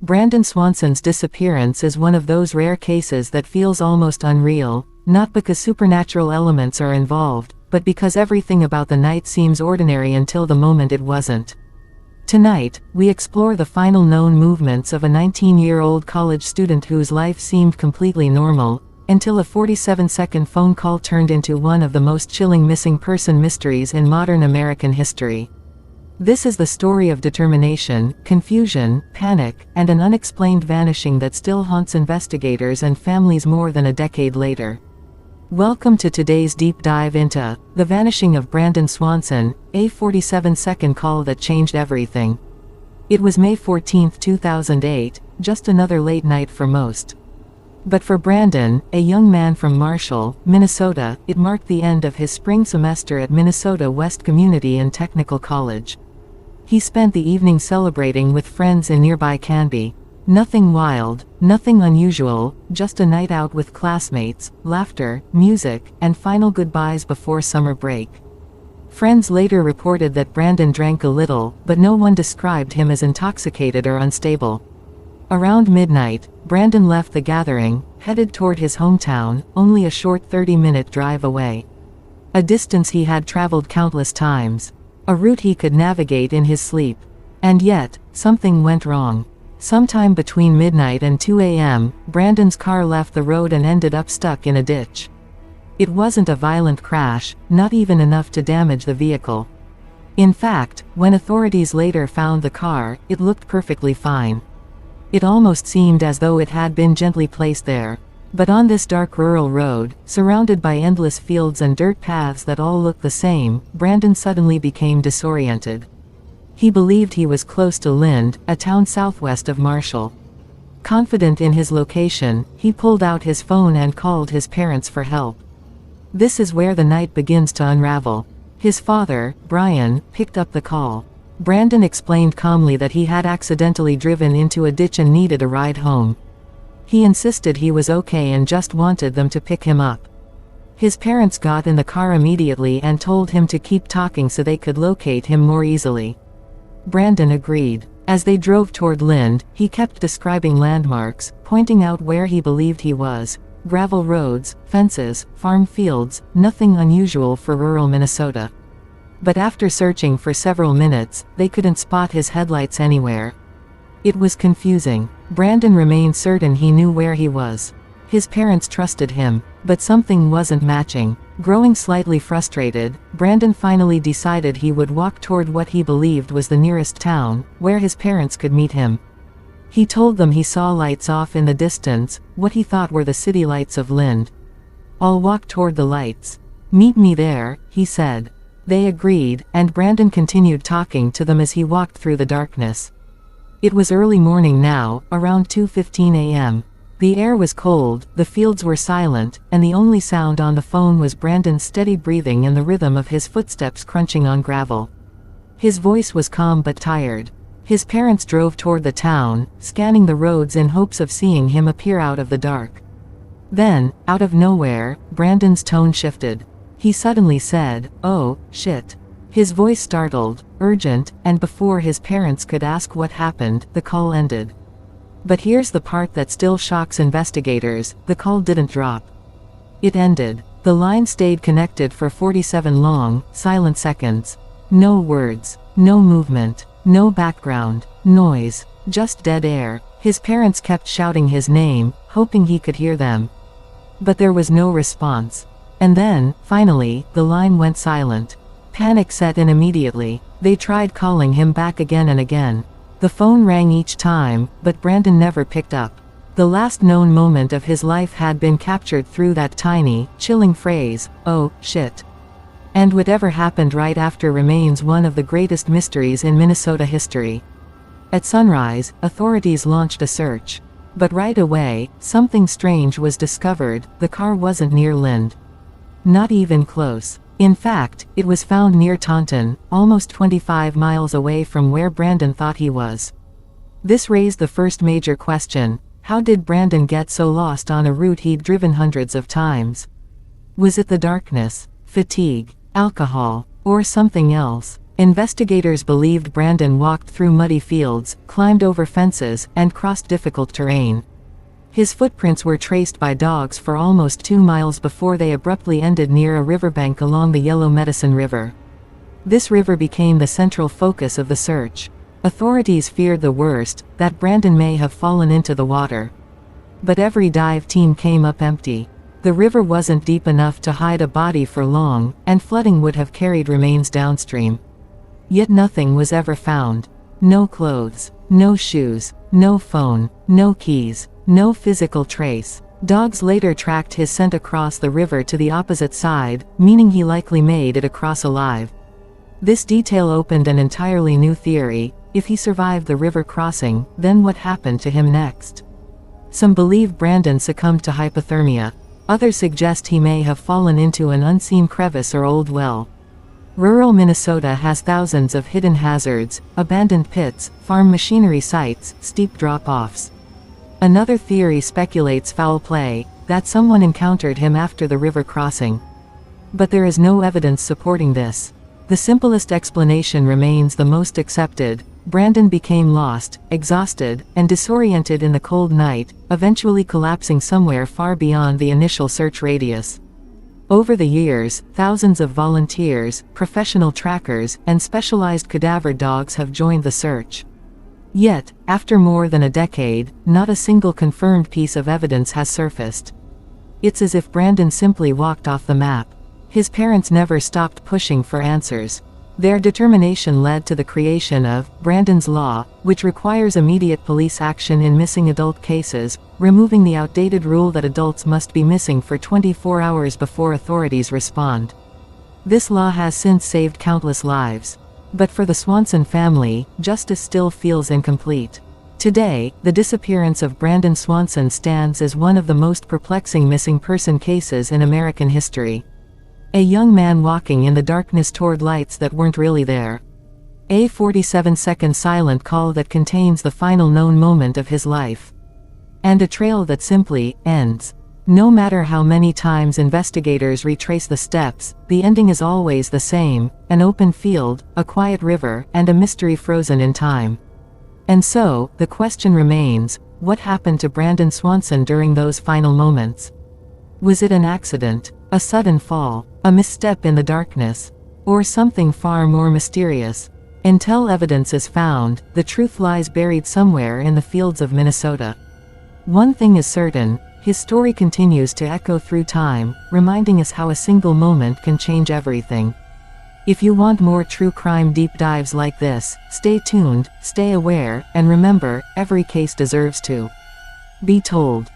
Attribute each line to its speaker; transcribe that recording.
Speaker 1: Brandon Swanson's disappearance is one of those rare cases that feels almost unreal, not because supernatural elements are involved, but because everything about the night seems ordinary until the moment it wasn't. Tonight, we explore the final known movements of a 19-year-old college student whose life seemed completely normal, until a 47-second phone call turned into one of the most chilling missing person mysteries in modern American history. This is the story of determination, confusion, panic, and an unexplained vanishing that still haunts investigators and families more than a decade later. Welcome to today's deep dive into the vanishing of Brandon Swanson, a 47-second call that changed everything. It was May 14, 2008, just another late night for most. But for Brandon, a young man from Marshall, Minnesota, it marked the end of his spring semester at Minnesota West Community and Technical College. He spent the evening celebrating with friends in nearby Canby. Nothing wild, nothing unusual, just a night out with classmates, laughter, music, and final goodbyes before summer break. Friends later reported that Brandon drank a little, but no one described him as intoxicated or unstable. Around midnight, Brandon left the gathering, headed toward his hometown, only a short 30-minute drive away. A distance he had traveled countless times. A route he could navigate in his sleep. And yet, something went wrong. Sometime between midnight and 2 a.m., Brandon's car left the road and ended up stuck in a ditch. It wasn't a violent crash, not even enough to damage the vehicle. In fact, when authorities later found the car, it looked perfectly fine. It almost seemed as though it had been gently placed there. But on this dark rural road, surrounded by endless fields and dirt paths that all looked the same, Brandon suddenly became disoriented. He believed he was close to Lind, a town southwest of Marshall. Confident in his location, he pulled out his phone and called his parents for help. This is where the night begins to unravel. His father, Brian, picked up the call. Brandon explained calmly that he had accidentally driven into a ditch and needed a ride home. He insisted he was okay and just wanted them to pick him up. His parents got in the car immediately and told him to keep talking so they could locate him more easily. Brandon agreed. As they drove toward Lind, he kept describing landmarks, pointing out where he believed he was. Gravel roads, fences, farm fields, nothing unusual for rural Minnesota. But after searching for several minutes, they couldn't spot his headlights anywhere. It was confusing. Brandon remained certain he knew where he was. His parents trusted him, but something wasn't matching. Growing slightly frustrated, Brandon finally decided he would walk toward what he believed was the nearest town, where his parents could meet him. He told them he saw lights off in the distance, what he thought were the city lights of Lind. "I'll walk toward the lights. Meet me there," he said. They agreed, and Brandon continued talking to them as he walked through the darkness. It was early morning now, around 2:15 a.m. The air was cold, the fields were silent, and the only sound on the phone was Brandon's steady breathing and the rhythm of his footsteps crunching on gravel. His voice was calm but tired. His parents drove toward the town, scanning the roads in hopes of seeing him appear out of the dark. Then, out of nowhere, Brandon's tone shifted. He suddenly said, "Oh, shit." His voice startled, urgent, and before his parents could ask what happened, the call ended. But here's the part that still shocks investigators: the call didn't drop. It ended. The line stayed connected for 47 long, silent seconds. No words, no movement, no background noise, just dead air. His parents kept shouting his name, hoping he could hear them. But there was no response. And then, finally, the line went silent. Panic set in immediately. They tried calling him back again and again. The phone rang each time, but Brandon never picked up. The last known moment of his life had been captured through that tiny, chilling phrase, "Oh, shit." And whatever happened right after remains one of the greatest mysteries in Minnesota history. At sunrise, authorities launched a search. But right away, something strange was discovered: the car wasn't near Lind. Not even close. In fact, it was found near Taunton, almost 25 miles away from where Brandon thought he was. This raised the first major question: how did Brandon get so lost on a route he'd driven hundreds of times? Was it the darkness, fatigue, alcohol, or something else? Investigators believed Brandon walked through muddy fields, climbed over fences, and crossed difficult terrain. His footprints were traced by dogs for almost 2 miles before they abruptly ended near a riverbank along the Yellow Medicine River. This river became the central focus of the search. Authorities feared the worst, that Brandon may have fallen into the water. But every dive team came up empty. The river wasn't deep enough to hide a body for long, and flooding would have carried remains downstream. Yet nothing was ever found. No clothes, no shoes, no phone, no keys, no physical trace. Dogs later tracked his scent across the river to the opposite side, meaning he likely made it across alive. This detail opened an entirely new theory. If he survived the river crossing, then what happened to him next? Some believe Brandon succumbed to hypothermia. Others suggest he may have fallen into an unseen crevice or old well. Rural Minnesota has thousands of hidden hazards, abandoned pits, farm machinery sites, steep drop-offs. Another theory speculates foul play, that someone encountered him after the river crossing. But there is no evidence supporting this. The simplest explanation remains the most accepted. Brandon became lost, exhausted, and disoriented in the cold night, eventually collapsing somewhere far beyond the initial search radius. Over the years, thousands of volunteers, professional trackers, and specialized cadaver dogs have joined the search. Yet, after more than a decade, not a single confirmed piece of evidence has surfaced. It's as if Brandon simply walked off the map. His parents never stopped pushing for answers. Their determination led to the creation of Brandon's Law, which requires immediate police action in missing adult cases, removing the outdated rule that adults must be missing for 24 hours before authorities respond. This law has since saved countless lives. But for the Swanson family, justice still feels incomplete. Today, the disappearance of Brandon Swanson stands as one of the most perplexing missing person cases in American history. A young man walking in the darkness toward lights that weren't really there. A 47-second silent call that contains the final known moment of his life. And a trail that simply ends. No matter how many times investigators retrace the steps, the ending is always the same: an open field, a quiet river, and a mystery frozen in time. And so, the question remains, what happened to Brandon Swanson during those final moments? Was it an accident, a sudden fall, a misstep in the darkness, or something far more mysterious? Until evidence is found, the truth lies buried somewhere in the fields of Minnesota. One thing is certain: his story continues to echo through time, reminding us how a single moment can change everything. If you want more true crime deep dives like this, stay tuned, stay aware, and remember, every case deserves to be told.